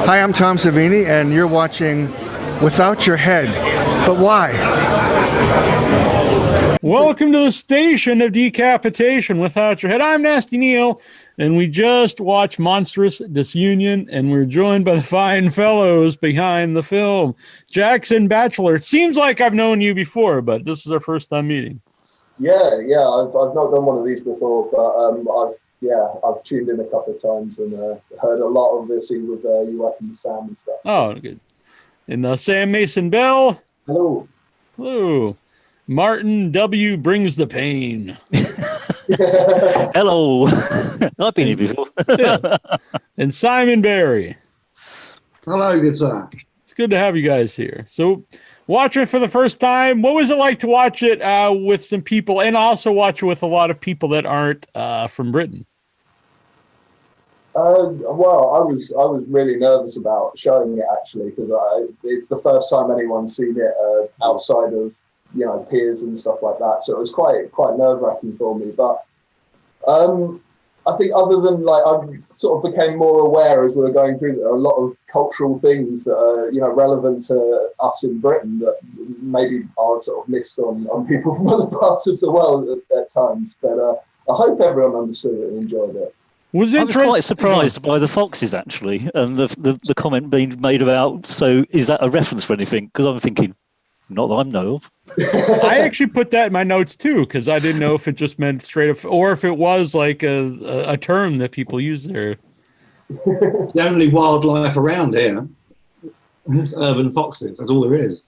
Hi, I'm Tom Savini, and you're watching Without Your Head. But why? Welcome to the station of decapitation without your head. I'm Nasty Neal, and we just watched Monstrous Disunion, and we're joined by the fine fellows behind the film. Jackson, Batchelor. It seems like I've known you before, but this is our first time meeting. Yeah, I've not done one of these before, but I've tuned in a couple of times and heard a lot of this with you up and Sam and stuff. Oh, good. And Sam Mason Bell. Hello. Hello. Martin W. brings the pain. Hello. I've been here before. Yeah. And Simon Barry. Hello, good sir. It's good to have you guys here. So, watching it for the first time, what was it like to watch it with some people, and also watch it with a lot of people that aren't from Britain? Well, I was really nervous about showing it actually because it's the first time anyone's seen it outside of peers and stuff like that. So it was quite nerve-wracking for me. But I think other than I sort of became more aware as we were going through there are a lot of cultural things that are relevant to us in Britain that maybe are sort of missed on people from other parts of the world at times. But I hope everyone understood it and enjoyed it. I was quite surprised by the foxes, actually, and the comment being made about, so is that a reference for anything? Because I'm thinking, not that I know of. I actually put that in my notes, too, because I didn't know if it just meant straight up, or if it was like a term that people use there. The only wildlife around here is urban foxes. That's all there is.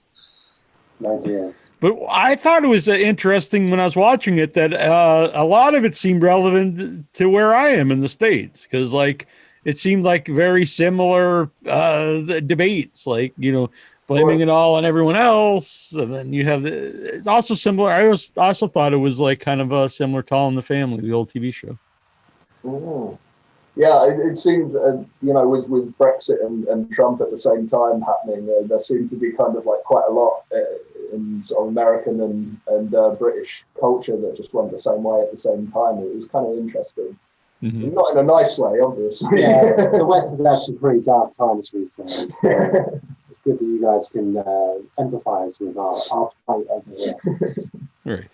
No idea. But I thought it was interesting when I was watching it that a lot of it seemed relevant to where I am in the States, because it seemed like very similar debates, blaming it all on everyone else, and then you have it's also similar. I also thought it was kind of a similar to All in the Family, the old TV show. Mm. Yeah, it seems with Brexit and Trump at the same time happening, there seemed to be kind of quite a lot in sort of American and British culture that just went the same way at the same time. It was kind of interesting. Mm-hmm. Not in a nice way, obviously. Yeah, the West is actually pretty dark times recently. So it's good that you guys can empathise with our fight over here. Right.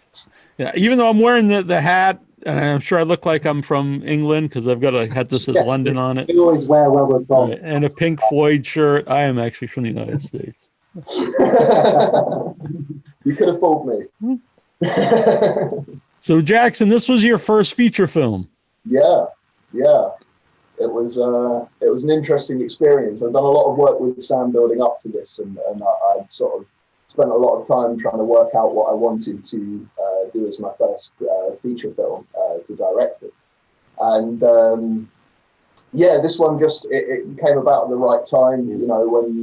Yeah, even though I'm wearing the hat, and I'm sure I look like I'm from England because I've got a hat that says London on it. We always wear where we're from. Right. And a Pink Floyd shirt. I am actually from the United States. You could have fooled me. So, Jackson, this was your first feature film. Yeah. It was an interesting experience. I've done a lot of work with Sam building up to this, and I sort of spent a lot of time trying to work out what I wanted to do as my first feature film to direct it. And this one just it came about at the right time,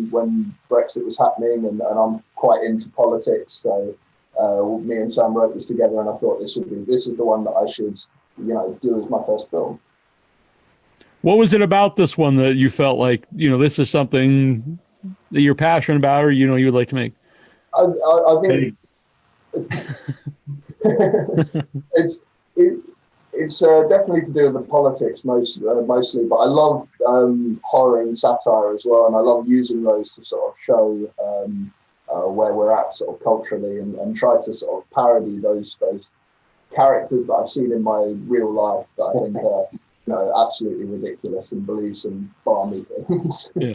when Brexit was happening, and I'm quite into politics. So me and Sam wrote this together, and I thought this is the one that I should do as my first film. What was it about this one that you felt like this is something that you're passionate about, or you would like to make? I think it's definitely to do with the politics mostly, but I love horror and satire as well, and I love using those to sort of show where we're at sort of culturally, and try to sort of parody those characters that I've seen in my real life that I think are absolutely ridiculous and believe some balmy things. Yeah.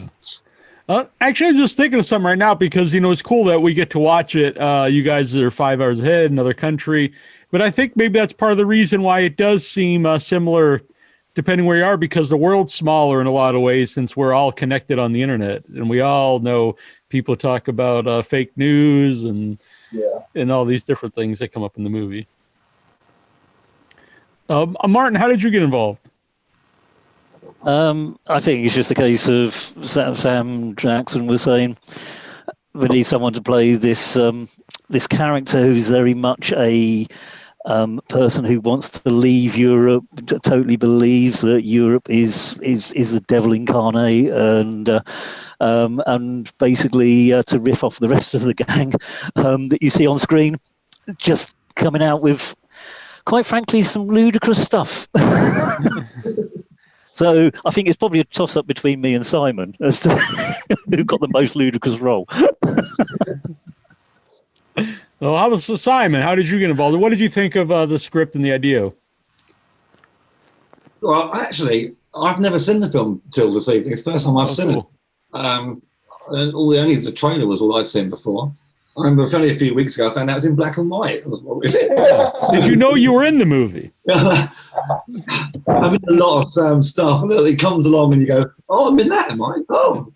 Actually, I'm just thinking of something right now because, it's cool that we get to watch it. You guys are 5 hours ahead, another country. But I think maybe that's part of the reason why it does seem similar, depending where you are, because the world's smaller in a lot of ways since we're all connected on the internet. And we all know people talk about fake news and all these different things that come up in the movie. Martin, how did you get involved? I think it's just a case of Sam Jackson was saying we need someone to play this this character who's very much a person who wants to leave Europe, totally believes that Europe is the devil incarnate, and basically to riff off the rest of the gang that you see on screen, just coming out with, quite frankly, some ludicrous stuff. So I think it's probably a toss-up between me and Simon as to who got the most ludicrous role. Well, how was Simon? How did you get involved? What did you think of the script and the idea? Well, actually, I've never seen the film till this evening. It's the first time I've seen it. And only the trailer was all I'd seen before. I remember only a few weeks ago I found out it was in black and white. What was it? Did you know you were in the movie? I mean, a lot of stuff, and it comes along and you go, oh, I'm in that, am I? Oh.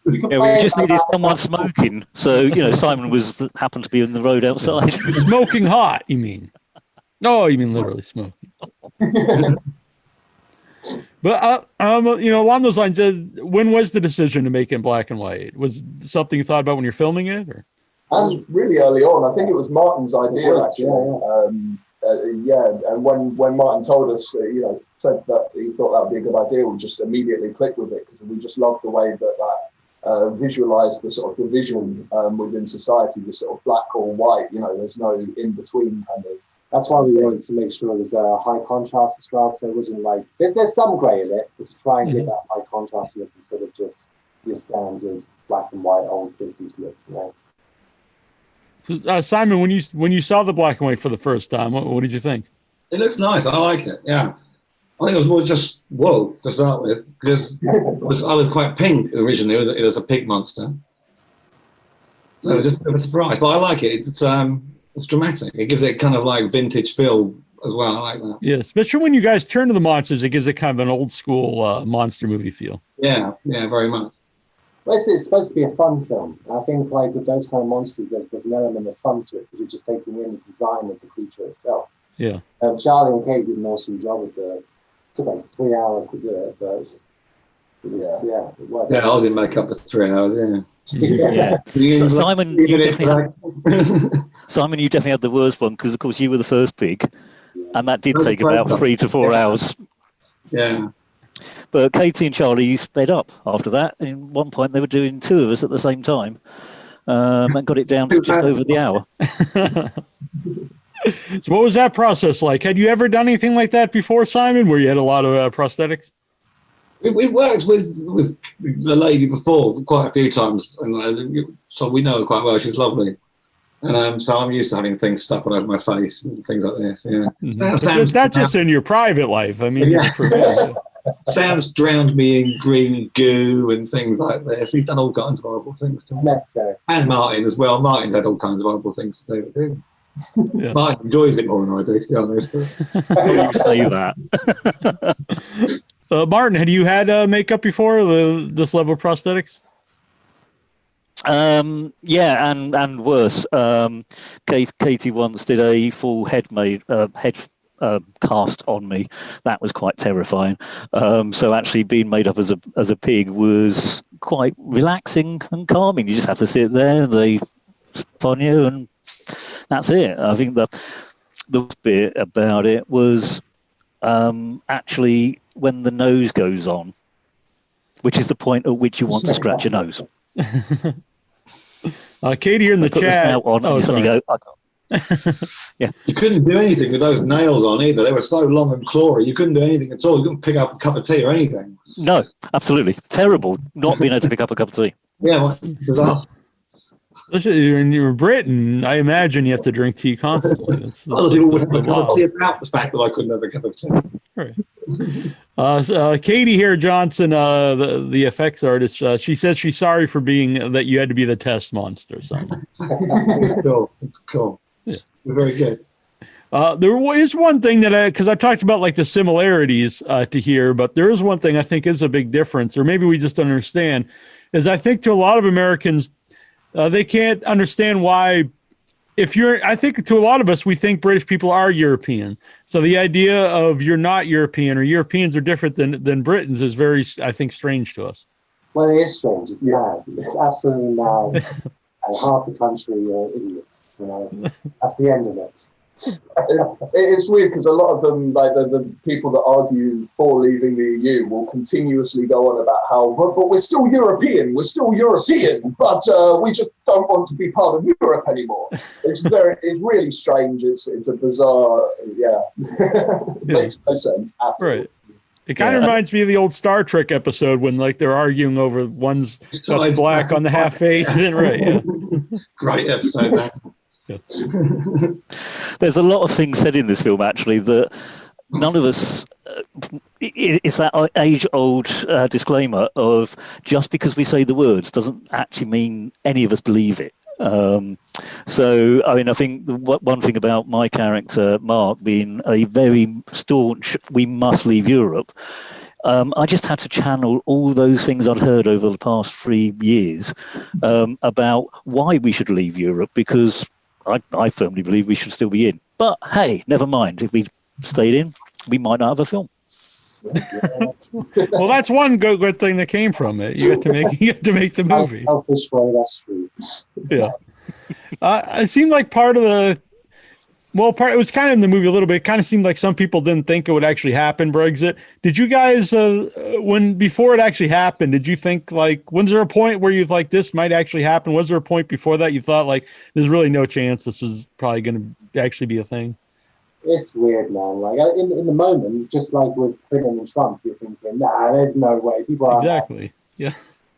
Yeah, we just needed someone smoking. So, Simon happened to be in the road outside. Smoking hot, you mean? No, you mean literally smoking. But, along those lines, when was the decision to make it in black and white? Was it something you thought about when you're filming it? Or? That was really early on. I think it was Martin's idea, actually. And when Martin told us, said that he thought that would be a good idea, we just immediately clicked with it because we just loved the way that visualized the sort of division within society, the sort of black or white, there's no in-between kind of. That's why we wanted to make sure there's a high contrast as well, so it wasn't like, there's some grey in it, but to try and get that high contrast look instead of just your standard black and white old 50s look, So, Simon, when you saw the black and white for the first time, what did you think? It looks nice. I like it. Yeah, I think it was more just whoa to start with because I was quite pink originally. It was a pink monster, so it was just a bit of a surprise. But I like it. It's dramatic. It gives it kind of like vintage feel as well. I like that. Yeah, especially when you guys turn to the monsters, it gives it kind of an old school monster movie feel. Yeah, very much. Basically, it's supposed to be a fun film. I think like with those kind of monsters, there's an element of fun to it because you're just taking in the design of the creature itself. Yeah. Charlie and Kate did an awesome job with it. Took like 3 hours to do it, but it worked. Yeah, I was in makeup for 3 hours. Yeah. So Simon, you definitely had the worst one because, of course, you were the first pig, and that did take about 3 to 4 hours. Yeah. But Katie and Charlie, you sped up after that. And at one point, they were doing 2 of us at the same time, and got it down to just over the hour. So what was that process like? Had you ever done anything like that before, Simon, where you had a lot of prosthetics? We've worked with the lady before quite a few times, and so we know her quite well. She's lovely. And so I'm used to having things stuck all over my face and things like this. Yeah. Mm-hmm. That's just in your private life. I mean, Sam's drowned me in green goo and things like this. He's done all kinds of horrible things to me. Necessary. And Martin as well. Martin's had all kinds of horrible things to do. Yeah. Martin enjoys it more than I do, to be honest. You say that. Martin, had you had makeup before, this level of prosthetics? Yeah, and worse. Katie once did a full head cast on me. That was quite terrifying. So actually being made up as a pig was quite relaxing and calming. You just have to sit there, they step on you, and that's it. I think the bit about it was actually when the nose goes on, which is the point at which you want to scratch your nose. Katie here in the chat. Yeah. You couldn't do anything with those nails on either. They were so long and clawy. You couldn't do anything at all. You couldn't pick up a cup of tea or anything. No, absolutely terrible. Not being able to pick up a cup of tea. Yeah, disaster. When you're in Britain, I imagine you have to drink tea constantly. Other people wouldn't have a cup of tea about the fact that I couldn't have a cup of tea. Right. Katie here, Johnson, the effects artist, she says she's sorry for that you had to be the test monster. It's cool. Yeah. It's very good. There is one thing that because I talked about like the similarities to here, but there is one thing I think is a big difference, or maybe we just don't understand, is I think to a lot of Americans, they can't understand why. I think to a lot of us, we think British people are European. So the idea of you're not European or Europeans are different than Britons is very, I think, strange to us. Well, it is strange. It's mad. It's absolutely mad. And half the country are idiots. That's the end of it. It's weird because a lot of them, like the people that argue for leaving the EU, will continuously go on about how, but we're still European, but we just don't want to be part of Europe anymore. It's really strange. It's a bizarre, Makes no sense at all. Right. It kind of reminds me of the old Star Trek episode when like they're arguing over one's got the black on the half face. Right. Yeah. Great episode, that. There's a lot of things said in this film, actually, that none of us. It's that age-old disclaimer of just because we say the words doesn't actually mean any of us believe it. So, I mean, I think one thing about my character, Mark, being a very staunch, we must leave Europe, I just had to channel all those things I'd heard over the past 3 years about why we should leave Europe, because I firmly believe we should still be in. But hey, never mind. If we stayed in, we might not have a film. Well, that's one good thing that came from it. You get to make the movie. Selfish way, that's true. Yeah. It seemed like part of the. Well, it was kind of in the movie a little bit. It kind of seemed like some people didn't think it would actually happen, Brexit. Did you guys, before it actually happened, did you think, like, was there a point where you like this might actually happen? Was there a point before that you thought, like, there's really no chance this is probably going to actually be a thing? It's weird, man. Like, in the moment, just like with Clinton and Trump, you're thinking, nah, there's no way. People are exactly. Yeah.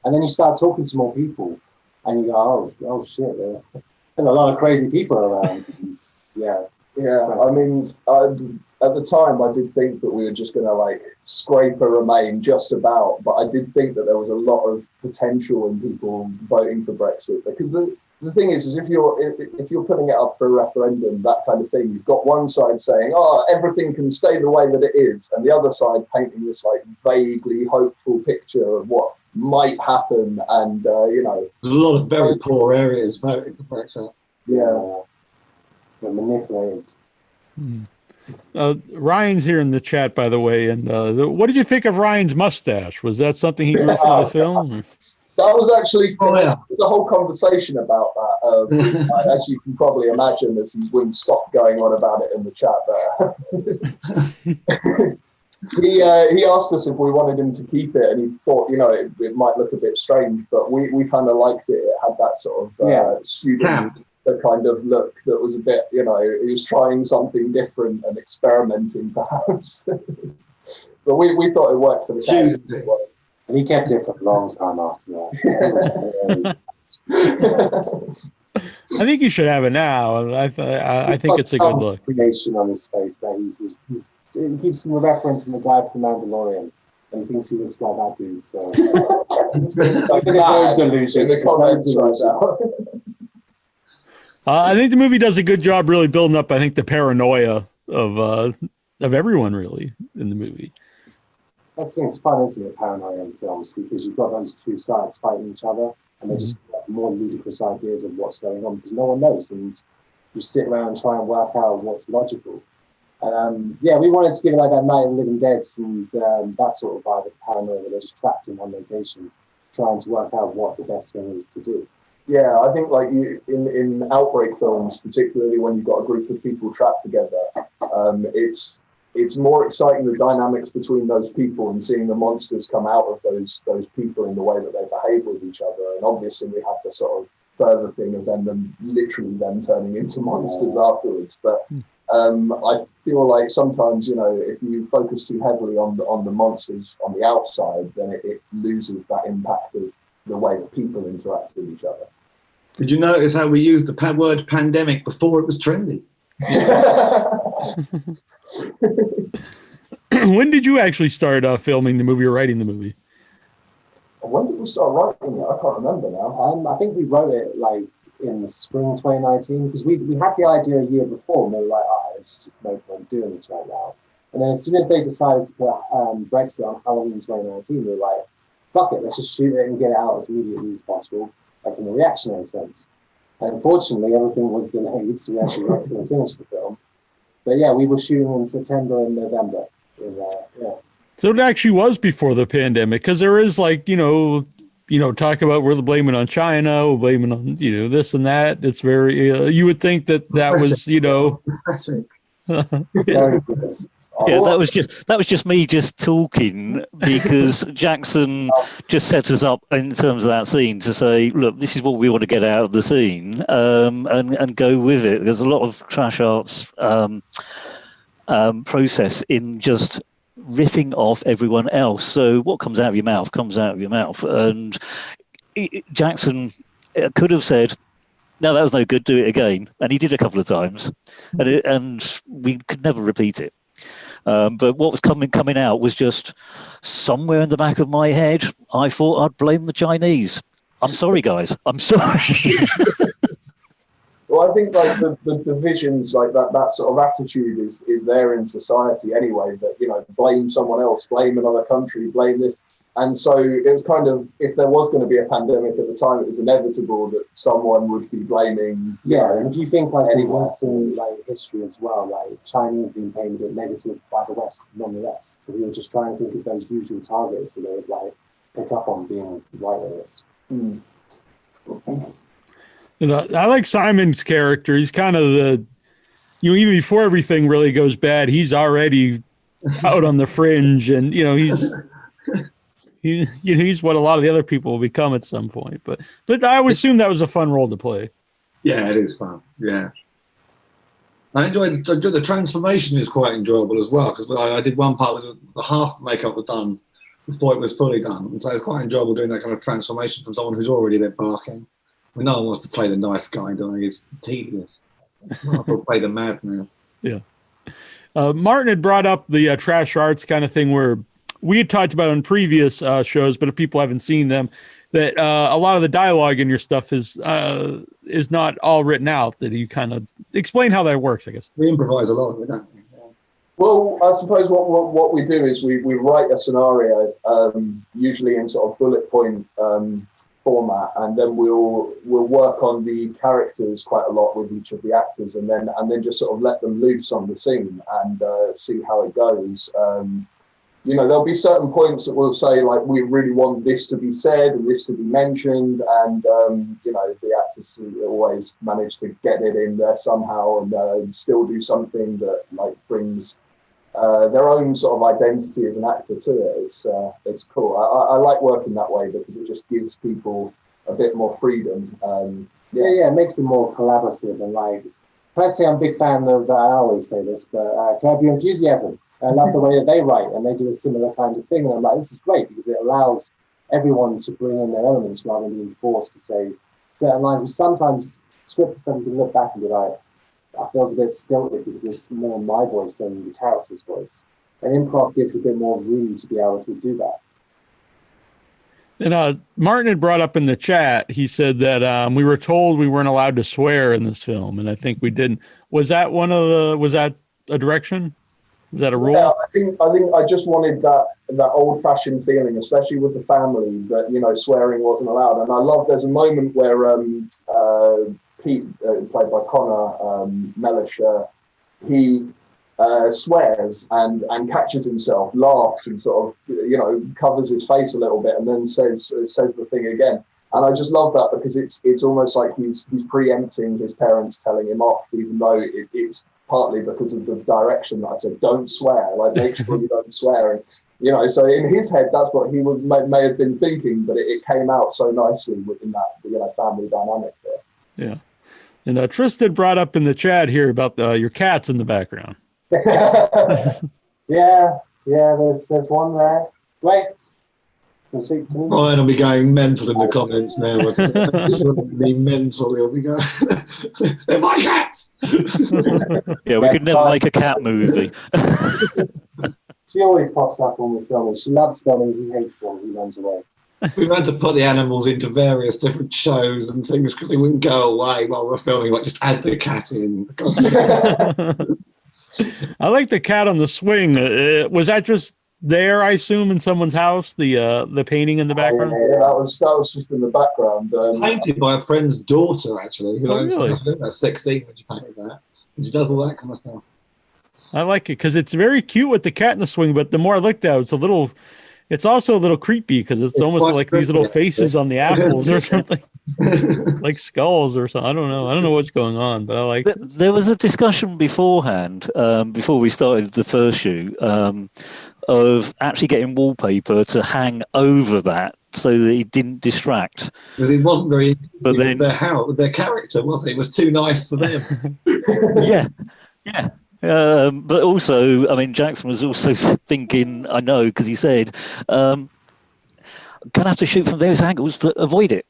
And then you start talking to more people, and you go, oh shit, there's a lot of crazy people around. Yeah. I mean, at the time, I did think that we were just going to like scrape a Remain just about, but I did think that there was a lot of potential in people voting for Brexit, because the thing is if you're putting it up for a referendum, that kind of thing, you've got one side saying, oh, everything can stay the way that it is, and the other side painting this like vaguely hopeful picture of what might happen, and there's a lot of very poor areas voting for Brexit. Yeah. Manipulated. Ryan's here in the chat, by the way, and what did you think of Ryan's mustache? Was that something he grew for the film? That was actually the whole conversation about that. As you can probably imagine, as he wouldn't stop going on about it in the chat there. He asked us if we wanted him to keep it, and he thought, it might look a bit strange, but we kind of liked it. It had that sort of student. The kind of look that was a bit, he was trying something different and experimenting, perhaps. But we thought it worked for the character. And he kept it for a long time after that. I think you should have it now. I think it's a good look. Creation on his face that he keeps referencing the guy from Mandalorian, and he thinks he looks like that dude. So delusion. In the comments right now. I think the movie does a good job really building up, I think, the paranoia of everyone, really, in the movie. That's it's fun, isn't it, paranoia in films, because you've got those two sides fighting each other, and they just have more ludicrous ideas of what's going on, because no one knows, and you sit around and try and work out what's logical. We wanted to give it like that Night of the Living Dead and that sort of vibe of paranoia, where they're just trapped in one location, trying to work out what the best thing is to do. Yeah, I think like in outbreak films, particularly when you've got a group of people trapped together, it's more exciting, the dynamics between those people, and seeing the monsters come out of those people in the way that they behave with each other. And obviously we have the sort of further thing of them literally turning into monsters afterwards. But I feel like sometimes, if you focus too heavily on the monsters on the outside, then it loses that impact of the way that people interact with each other. Did you notice how we used the word pandemic before it was trendy? When did you actually start filming the movie or writing the movie? When did we start writing it? I can't remember now. I think we wrote it like in the spring 2019, because we had the idea a year before, and we were like, it's just no point doing this right now. And then as soon as they decided to put Brexit on Halloween 2019, we were like, fuck it, let's just shoot it and get it out as immediately as possible, like in a reactionary sense. And unfortunately, everything was delayed, so we actually got to finish the film. But yeah, we were shooting in September and November. So it actually was before the pandemic, because there is like, talk about we're blaming on China, we're blaming on, this and that. It's very, you would think that was, Yeah, that was just me just talking, because Jackson just set us up in terms of that scene to say, look, this is what we want to get out of the scene, and go with it. There's a lot of trash arts process in just riffing off everyone else. So what comes out of your mouth comes out of your mouth. And Jackson could have said, no, that was no good, do it again. And he did a couple of times. And we could never repeat it. But what was coming out was just somewhere in the back of my head, I thought I'd blame the Chinese. I'm sorry, guys. I'm sorry. Well, I think like the divisions, like that sort of attitude is there in society anyway, that, you know, blame someone else, blame another country, blame this. And so it was kind of, if there was going to be a pandemic at the time, it was inevitable that someone would be blaming. Yeah, and do you think like in Western like history as well, like Chinese being painted a bit negative by the West nonetheless? So we were just trying to think of those usual targets that they would like pick up on being right on this. You know, I like Simon's character. He's kind of the, you know, even before everything really goes bad, he's already out on the fringe, and you know, he's what a lot of the other people will become at some point. But I would assume that was a fun role to play. Yeah, it is fun. Yeah, I enjoyed the transformation is quite enjoyable as well, because I did one part where the half makeup was done before it was fully done, and so it's quite enjoyable doing that kind of transformation from someone who's already there barking. I mean, no one wants to play the nice guy, don't they? It's tedious. I'll play the madman. Yeah. Martin had brought up the trash arts kind of thing where we had talked about on previous shows, but if people haven't seen them, that a lot of the dialogue in your stuff is not all written out. That you kind of explain how that works, I guess. We improvise a lot, we don't. Well, I suppose what we do is we write a scenario, usually in sort of bullet point format, and then we'll work on the characters quite a lot with each of the actors, and then just sort of let them loose on the scene and see how it goes. You know, there'll be certain points that we'll say, like, we really want this to be said and this to be mentioned, and you know, the actors always manage to get it in there somehow, and still do something that like brings their own sort of identity as an actor to it. It's cool. I like working that way because it just gives people a bit more freedom. Yeah, it makes it more collaborative, and like, personally, I'm a big fan of, I always say this, but Curb Your Enthusiasm. I love the way that they write, and they do a similar kind of thing. And I'm like, this is great because it allows everyone to bring in their elements rather than being forced to say certain lines, which sometimes scripts can look back and be like, I feel a bit stilted because it's more my voice than the character's voice. And improv gives a bit more room to be able to do that. And Martin had brought up in the chat, he said that we were told we weren't allowed to swear in this film, and I think we didn't. Was that a direction? Was that a rule? Yeah, I think I just wanted that old-fashioned feeling, especially with the family, that, you know, swearing wasn't allowed. And I love, there's a moment where Pete, played by Connor Mellish, he swears and catches himself, laughs, and sort of, you know, covers his face a little bit, and then says the thing again. And I just love that because it's almost like he's preempting his parents telling him off, even though it's partly because of the direction that I said, don't swear, like, make sure you don't swear. And, you know, so in his head, that's what he may have been thinking, but it came out so nicely within that, you know, family dynamic there. Yeah. And Tristan brought up in the chat here about your cats in the background. yeah, there's one there. Wait. Ryan will be going mental in the comments now. He'll be mental. He'll be going, they're my cats. Yeah, we could never make a cat movie. She always pops up when we're filming. She loves filming. He hates filming. He runs away. We've had to put the animals into various different shows and things because they wouldn't go away while we're filming. Like, just add the cat in. I like the cat on the swing. Was that just there, I assume, in someone's house, the painting in the background? Yeah, that was just in the background. Painted by a friend's daughter, actually. Who really? I think that's 16 when she painted that. And she does all that kind of stuff. I like it because it's very cute with the cat in the swing, but the more I looked at it, it's also a little creepy because it's almost like these little faces on the apples or something. Like skulls or something. I don't know what's going on, but I like it. There was a discussion beforehand, before we started the first shoot, of actually getting wallpaper to hang over that so that it didn't distract. Because it wasn't very but then, with their character, was it? It was too nice for them. Yeah. But also, I mean, Jackson was also thinking, I know, because he said, going to have to shoot from various angles to avoid it.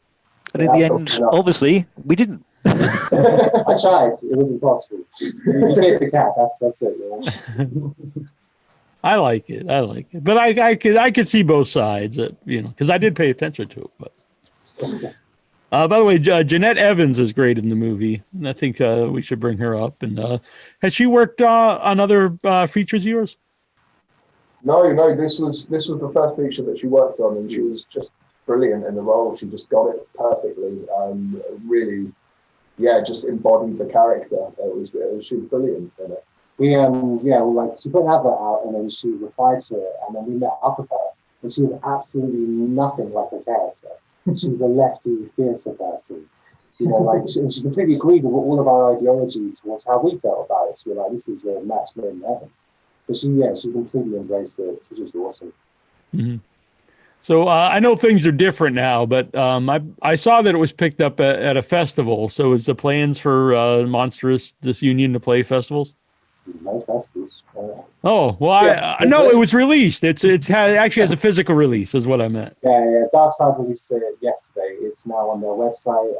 And in the end, obviously, we didn't. I tried. It was impossible. You hit the cat. That's it. I like it. But I could see both sides. Because I did pay attention to it. But by the way, Jeanette Evans is great in the movie, and I think we should bring her up. And has she worked on other features of yours? No. This was the first feature that she worked on, and she was just brilliant in the role. She just got it perfectly. Really, just embodied the character. She was brilliant in it. We she put an advert out, and then she replied to it, and then we met up with her, and she was absolutely nothing like her character. She was a lefty theatre person, she completely agreed with all of our ideology towards how we felt about it. So we're like, this is a match made in heaven. But she completely embraced it. It was just awesome. Mm-hmm. So I know things are different now, but I saw that it was picked up at a festival. So is the plans for Monstrous Disunion to play festivals? No festivals. Oh, well, I know it was released. It actually has a physical release, is what I meant. Yeah. Darkside released it yesterday. It's now on their website.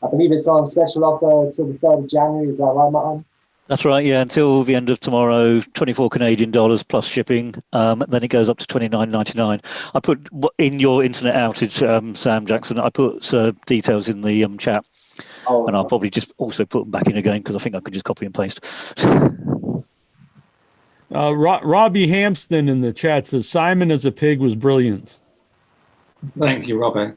I believe it's on special offer until the 3rd of January. Is that right, Martin? That's right, yeah, until the end of tomorrow, 24 Canadian dollars plus shipping. Then it goes up to $29.99. I put in your internet outage, Sam Jackson, I put details in the chat. And I'll probably just also put them back in again because I think I could just copy and paste. Robbie Hampston in the chat says Simon as a pig was brilliant. Thank you, Robbie.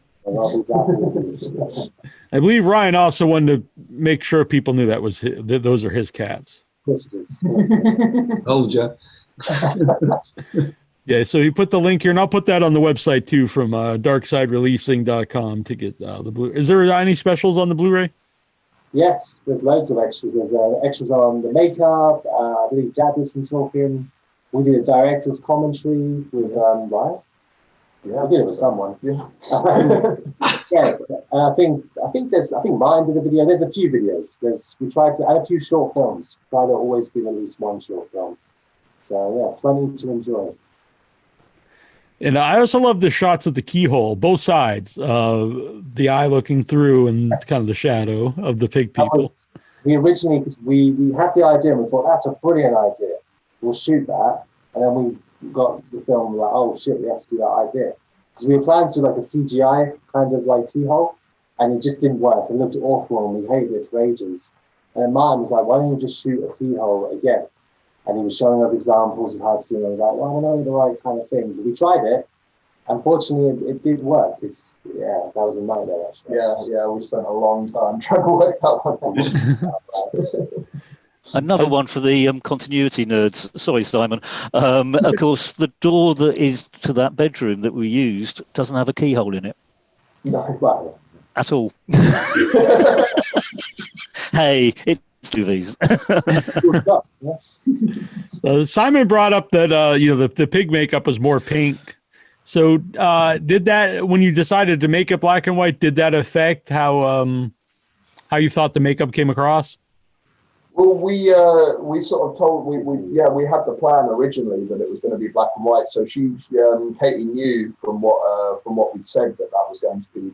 I believe Ryan also wanted to make sure people knew that those are his cats. Told you. Yeah, so you put the link here, and I'll put that on the website too from darksidereleasing.com to get the Blu-ray. Is there any specials on the Blu-ray? Yes, there's loads of extras. There's extras on the makeup. I believe Jad did some talking. We did a director's commentary with Ryan. Yeah, I did it with someone. Yeah. I think Ryan did a video. There's a few videos. We tried to add a few short films. Try to always give at least one short film. So plenty to enjoy. And I also love the shots of the keyhole, both sides, the eye looking through and kind of the shadow of the pig people. We originally, because we had the idea and we thought, that's a brilliant idea. We'll shoot that. And then we got the film like, oh shit, we have to do that idea. Because we were planning to do like a CGI kind of like keyhole, and it just didn't work. It looked awful and we hated it for ages. And then Martin was like, why don't you just shoot a keyhole again? And he was showing us examples of how to do it. I was like, well, I don't know the right kind of thing. But we tried it. Unfortunately, it did work. That was a nightmare, actually. Yeah, we spent a long time trying to work that one. Another one for the continuity nerds. Sorry, Simon. Of course, the door that is to that bedroom that we used doesn't have a keyhole in it. No, well. At all. Hey, it's movies. Simon brought up that the pig makeup was more pink. So did that, when you decided to make it black and white, did that affect how you thought the makeup came across? Well, we sort of told we had the plan originally that it was going to be black and white. So Katie knew from what we'd said that was going to be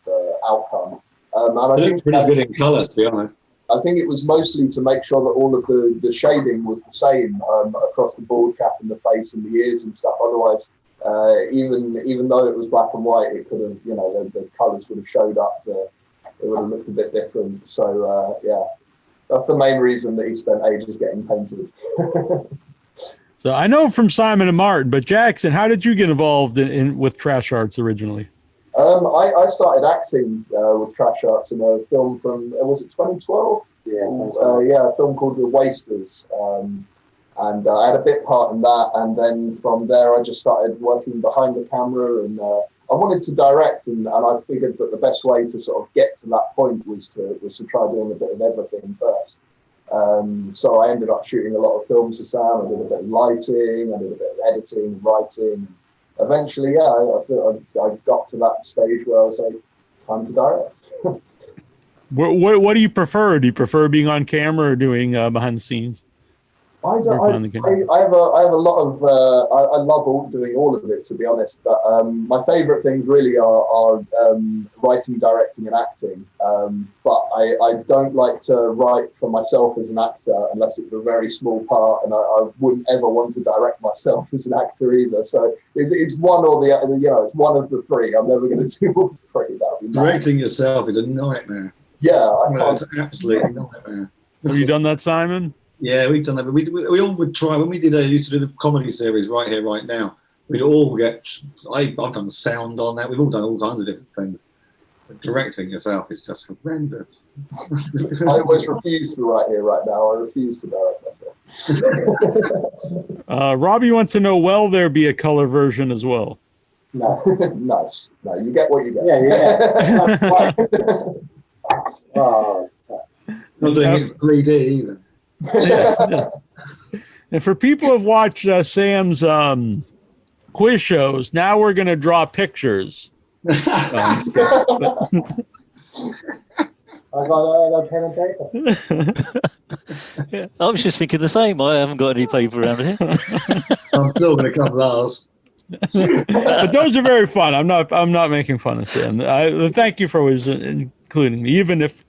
the outcome. And I think pretty good in colour, to be honest. I think it was mostly to make sure that all of the shading was the same across the bald cap and the face and the ears and stuff. Otherwise, even though it was black and white, it could have, the colours would have showed up. It would have looked a bit different. So that's the main reason that he spent ages getting painted. So I know from Simon and Martin, but Jackson, how did you get involved with Trash Arts originally? I started acting with Trash Arts in a film from, was it 2012? Yeah, a film called The Wasters. And I had a bit part in that. And then from there, I just started working behind the camera. And I wanted to direct. And I figured that the best way to sort of get to that point was to try doing a bit of everything first. So I ended up shooting a lot of films for Sam. I did a bit of lighting, I did a bit of editing, writing. Eventually, I got to that stage where I was like, time to direct. What do you prefer? Do you prefer being on camera or doing behind the scenes? I Working on the don't. game. I have a lot of. I love doing all of it, to be honest. But my favourite things really are writing, directing, and acting. But I don't like to write for myself as an actor unless it's a very small part, and I wouldn't ever want to direct myself as an actor either. So it's one or the other. You know, it's one of the three. I'm never going to do all three. That would be mad. Directing yourself is a nightmare. Yeah, I No, can't. it's an absolute nightmare. Have you done that, Simon? Yeah, we've done that. But we all would try when we used to do the comedy series Right Here, Right Now. We'd all get. I've done sound on that. We've all done all kinds of different things. But directing yourself is just horrendous. I always refuse to write here right now. I refuse to direct myself. Robbie wants to know, will there be a color version as well? No. No, you get what you get. Yeah. Oh, Not doing it in 3D either. Yeah. And for people who've watched Sam's quiz shows, now we're going to draw pictures. I got a pen and paper. I was just thinking the same. I haven't got any paper around here. I'm still going to come last. But those are very fun. I'm not making fun of Sam. Thank you for always including me, even if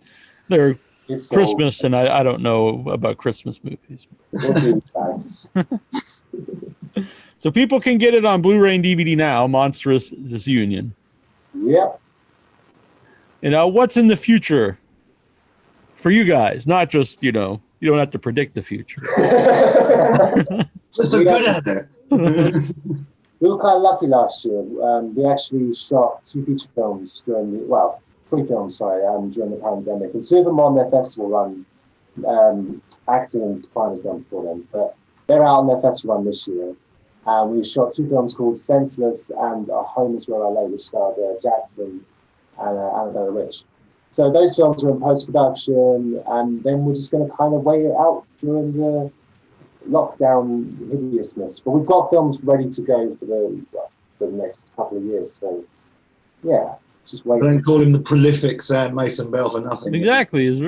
they're It's Christmas and I don't know about Christmas movies. So people can get it on Blu-ray and DVD now, Monstrous Disunion. Yep. And what's in the future for you guys? Not just, you don't have to predict the future. We're so good at it. We were kind of lucky last year. We actually shot 2 feature films during the, 3 films, during the pandemic. And 2 of them on their festival run. Acting and Payne was done before then, but they're out on their festival run this year. And we shot 2 films called Senseless and A Home Is Where I Lay, which starred Jackson and Annabella Rich. So those films are in post-production, and then we're just going to kind of wait it out during the lockdown hideousness. But we've got films ready to go for the next couple of years. So, yeah, just wait. Don't call him the prolific Sam Mason Bell for nothing. Exactly. He's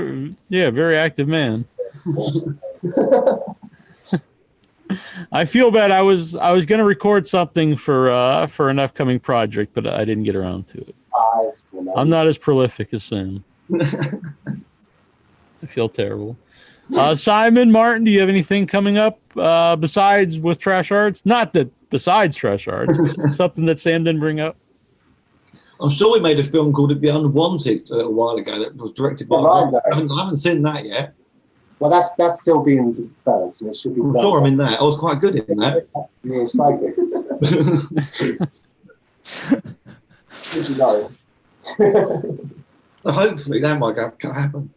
very active man. I feel bad. I was going to record something for an upcoming project, but I didn't get around to it. I'm not as prolific as Sam. I feel terrible. Simon, Martin, do you have anything coming up besides with Trash Arts? Not that besides Trash Arts, something that Sam didn't bring up. I'm sure we made a film called The Unwanted a little while ago that was directed by. I haven't seen that yet. Well, that's still being developed, and it should be. I'm sure I'm in that. I was quite good in that. Yeah, psychic. Did you know? So hopefully that might happen.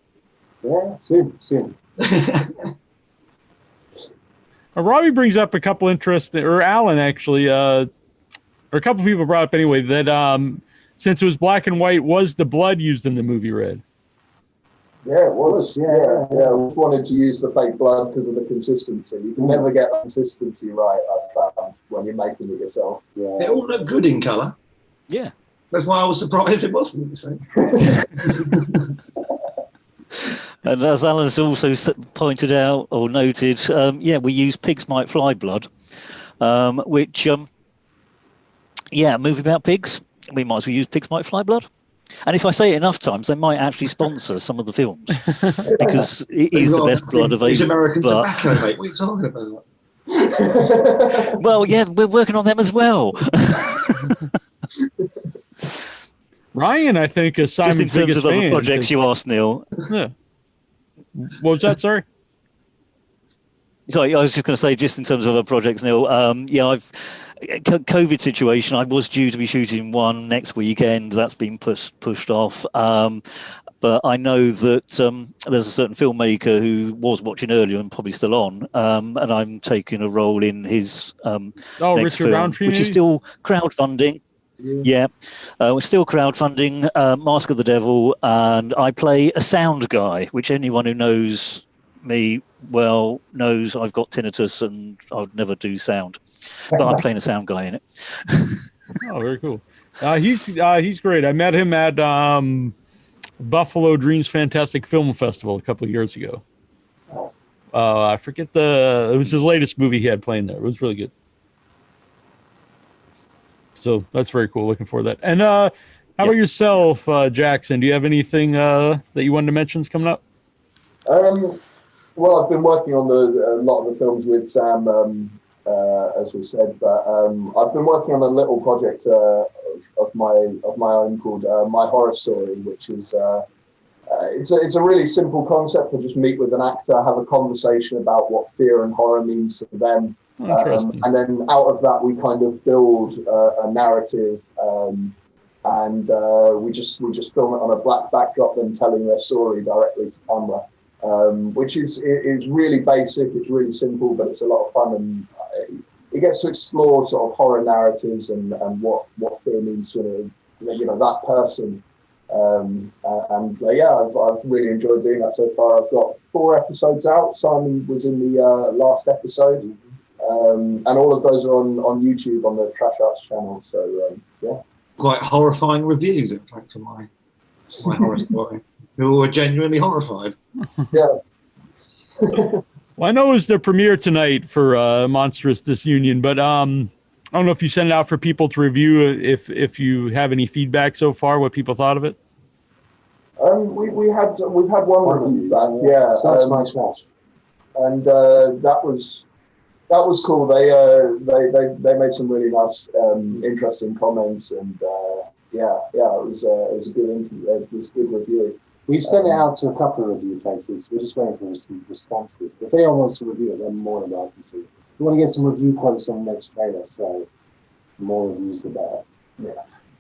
Yeah, soon. Robbie brings up a couple interesting, or Alan actually, or a couple people brought up anyway, that since it was black and white, was the blood used in the movie red? Yeah, it was. Yeah. We wanted to use the fake blood because of the consistency. You can never get the consistency right, I've found, when you're making it yourself. Yeah. It all looked good in colour. Yeah. That's why I was surprised it wasn't. You see. And as Alan's also pointed out or noted, we use pigs might fly blood, which, a movie about pigs. We might as well use pigs might fly blood. And if I say it enough times, they might actually sponsor some of the films because it is the best blood available. American but... tobacco, mate. What are you talking about? Well, yeah, we're working on them as well. Ryan, I think, is Simon's just in terms of other projects you asked, Neal. Yeah. What was that? Sorry, I was just going to say, just in terms of other projects, Neal. COVID situation. I was due to be shooting one next weekend. That's been pushed off. But I know that there's a certain filmmaker who was watching earlier and probably still on, and I'm taking a role in his next Richard film, Roundtree, which is still crowdfunding. Yeah, we're still crowdfunding Mask of the Devil, and I play a sound guy, which anyone who knows me well knows I've got tinnitus and I would never do sound, but I'm playing a sound guy in it. Oh, very cool. He's great. I met him at Buffalo Dreams Fantastic Film Festival a couple of years ago. I forget it was his latest movie he had playing there. It was really good. So that's very cool. Looking forward to that. And how about yourself, Jackson? Do you have anything that you wanted to mention is coming up? Well, I've been working on a lot of the films with Sam, as we said, but I've been working on a little project of my own called My Horror Story, which is it's a really simple concept to just meet with an actor, have a conversation about what fear and horror means to them, and then out of that we kind of build a narrative, and we just film it on a black backdrop, then telling their story directly to camera. Which is really basic, it's really simple, but it's a lot of fun, and it gets to explore sort of horror narratives and what fear means to that person. I've really enjoyed doing that so far. I've got 4 episodes out. Simon was in the last episode, and all of those are on YouTube on the Trash Arts channel. So quite horrifying reviews, in fact, for my horror story. Who were genuinely horrified. Yeah. Well, I know it was the premiere tonight for Monstrous Disunion, but I don't know if you sent it out for people to review. If you have any feedback so far, what people thought of it. We've had one review back. Yeah. That's my trash. And that was cool. They made some really nice, interesting comments, and it was a good interview. It was a good review. We've sent it out to a couple of review places. We're just waiting for some responses. If anyone wants to review it, then more than welcome to. We want to get some review quotes on the next trailer, so the more reviews, the better.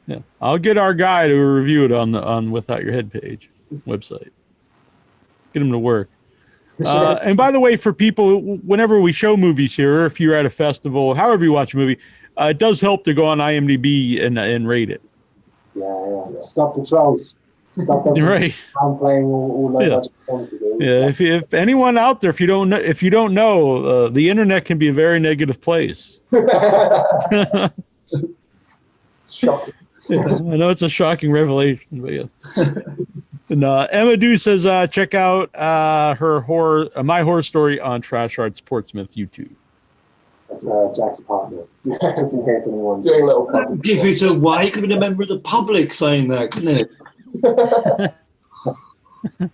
Yeah. I'll get our guy to review it on Without Your Head page website. Get him to work. And by the way, for people, whenever we show movies here, if you're at a festival, however you watch a movie, it does help to go on IMDb and rate it. Yeah. Stop the trolls. Stop them. Right. I'm playing all those Yeah. If anyone out there, if you don't know, the internet can be a very negative place. Shocking. I know it's a shocking revelation, but yeah. And Emma Do says, check out her My Horror Story on Trash Arts Portsmouth YouTube. That's Jack's partner. Just in case anyone Doing a little public. Give it away. It could be a member of the public saying that, couldn't it?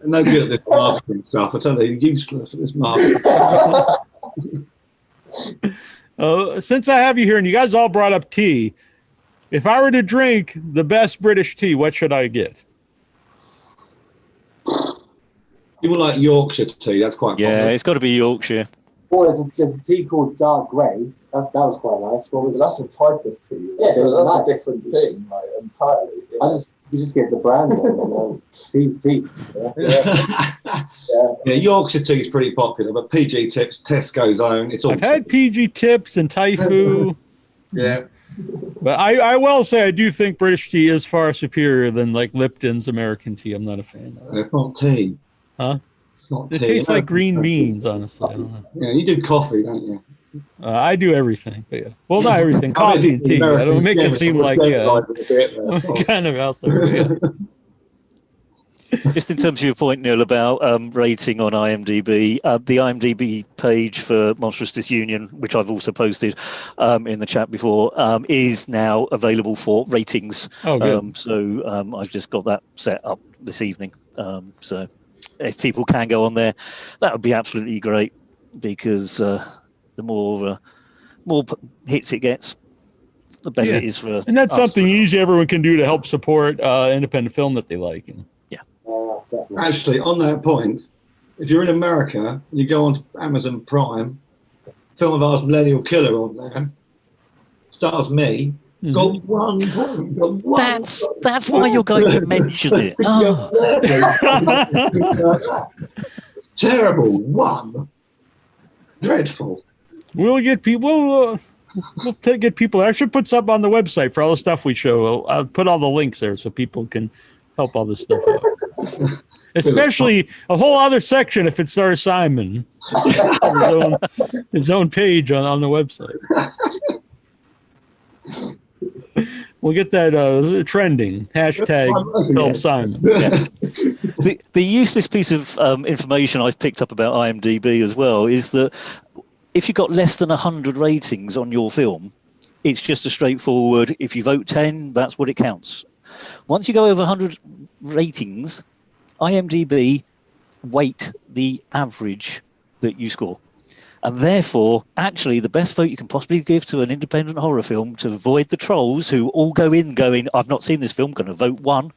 No good at this marketing stuff. I tell you, useless at this marketing. Since I have you here, and you guys all brought up tea, if I were to drink the best British tea, what should I get? People like Yorkshire tea. That's quite popular. Yeah, it's got to be Yorkshire. Or there's a tea called Dark Grey. That was quite nice. What was it? That's a type of tea. Yeah, so that's nice. a different thing, like, entirely. Yeah. You just get the brand one. Tea's tea. Yeah, Yorkshire tea is pretty popular, but PG Tips, Tesco's own. It's all. I've had PG Tips and Taifu. Yeah. But I will say I do think British tea is far superior than like Lipton's American tea. I'm not a fan of it. It's not tea. Huh? It's not It tea. tastes like green beans, honestly. I don't know. Yeah, you do coffee, don't you? I do everything, but yeah. Well, not everything. Coffee and tea. I don't make it seem like, I'm kind of out there. Yeah. Just in terms of your point, Neal, about rating on IMDb, the IMDb page for Monstrous Disunion, which I've also posted in the chat before, is now available for ratings. Oh, good. So I've just got that set up this evening. So if people can go on there, that would be absolutely great, because the more hits it gets, the better it is for. And that's us. something easy everyone can do to help support independent film that they like. Actually, on that point, if you're in America, you go on to Amazon Prime, film of ours, Millennial Killer, on there, stars me. Mm-hmm. Got 1 point. Got one. That's why you're going to mention it. Oh. Terrible. 1. Dreadful. We'll get people. We'll get people. I should put something on the website for all the stuff we show. I'll put all the links there so people can help all this stuff out. Especially a whole other section if it stars Simon. his own page on the website. We'll get that trending hashtag help Simon. Yeah. The useless piece of information I've picked up about IMDb as well is that if you've got less than 100 ratings on your film, it's just a straightforward, if you vote 10, that's what it counts. Once you go over 100 ratings, IMDb weight the average that you score. And therefore, actually, the best vote you can possibly give to an independent horror film to avoid the trolls who all go in going, I've not seen this film, going to vote 1,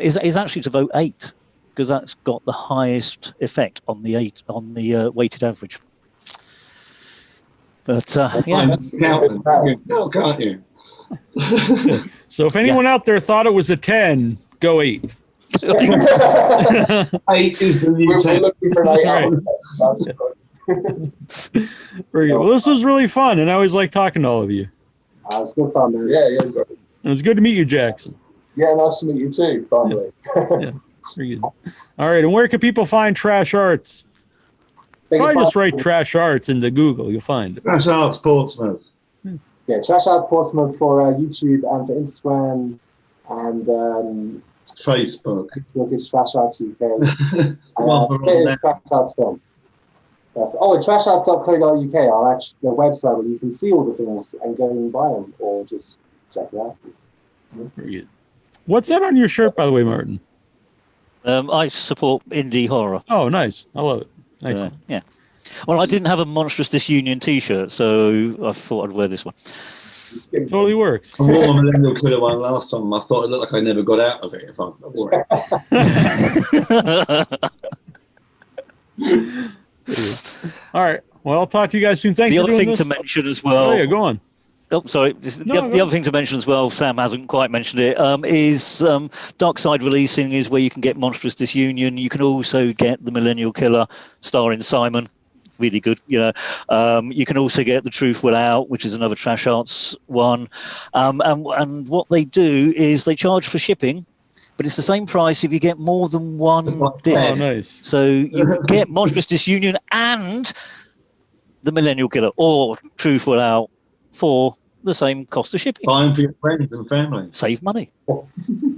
is actually to vote 8, because that's got the highest effect on the weighted average. But yeah, Can't you? So if anyone out there thought it was a 10, go 8. 8 is the new We're 10. looking for an 8 Right. That's good. Very good. Well, this was really fun, and I always like talking to all of you. It's good fun, man. Yeah, great. It was good to meet you, Jackson. Yeah, nice to meet you too, finally. Yeah, very good. All right, and where can people find Trash Arts? They can Probably just find- write Trash Arts into Google. You'll find it. Trash Arts Portsmouth. Yeah, Trash Arts Portsmouth for YouTube and for Instagram, and Facebook. Facebook is Trash Arts UK. Well, we're on Twitter is there. Trash Arts Film. Yes. Oh, trasharts.co.uk, our actual the website where you can see all the things and go and buy them, or just check it out. Very good. What's that on your shirt, by the way, Martin? I support indie horror. Oh, nice. I love it. Excellent. Yeah. Well, I didn't have a Monstrous Disunion T-shirt, so I thought I'd wear this one. Totally works. I wore a Millennial Killer one last time. I thought it looked like I never got out of it if I wore it. All right. Well, I'll talk to you guys soon. Thanks The for other doing thing this. to mention as well. Oh, yeah, go on. Oh, sorry. The other thing to mention as well, Sam hasn't quite mentioned it, is Dark Side Releasing is where you can get Monstrous Disunion. You can also get The Millennial Killer starring Simon. Really good, you know. You can also get The Truth Will Out, which is another Trash Arts one. And what they do is they charge for shipping, but it's the same price if you get more than one disc. Oh, nice. So you can get Monstrous Disunion and The Millennial Killer or Truth Will Out for the same cost of shipping. Buying for your friends and family. Save money.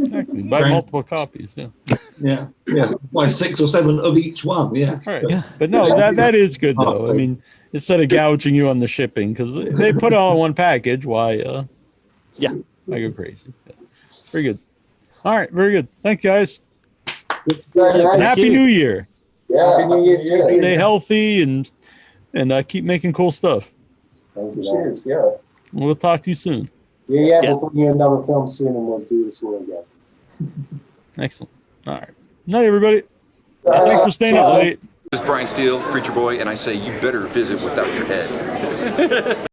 Exactly. Buy Right. multiple copies. Yeah. Yeah. Buy 6 or 7 of each one. Yeah. All right. Yeah. But no, that is good though. I mean, instead of gouging you on the shipping, because they put it all in one package. Why? Yeah. I go crazy. Yeah. Very good. All right. Very good. Thank you, guys. Thank Happy you. New Year. Yeah, Happy New Year to you. Stay healthy and keep making cool stuff. Thank you. Cheers, yeah. We'll talk to you soon. Yeah, Yeah. we'll bring you another film soon and we'll do this all again. Excellent. All right. Night, everybody. Thanks for staying up late. This is Brian Steele, Creature Boy, and I say you better visit without your head.